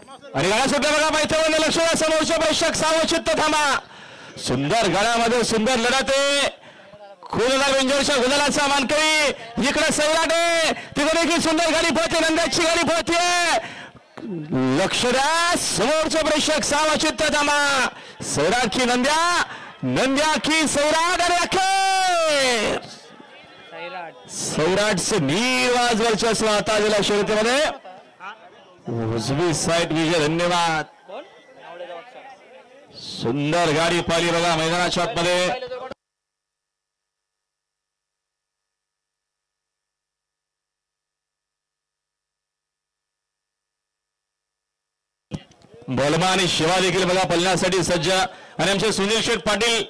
आणि गाडा सुद्धा बघा मैत्रिणी लक्ष द्या समोरचे प्रेक्षक सावचित्त थांबा सुंदर गाड्यामध्ये सुंदर लढत आहे खूनदार बेंजोरच्या गुलालाचा मानकरी इकडे सैराट आहे तिकडे देखील सुंदर गाडी पळते नंद्याची गाडी पळते लक्ष द्या समोरचे प्रेक्षक सावचित्त थांबा सैराट की नंद्या की सैराट आणि अखेर सैराटचे निर्वाज वर्चस्व आता गेल्या शर्यतीमध्ये उजवी साईड विजय धन्यवाद सुंदर गाडी पाहिली बघा मैदानाच्या आतमध्ये बलमा आणि शिवा देखील बघा पळण्यासाठी सज्ज आणि आमचे सुनील शेठ पाटील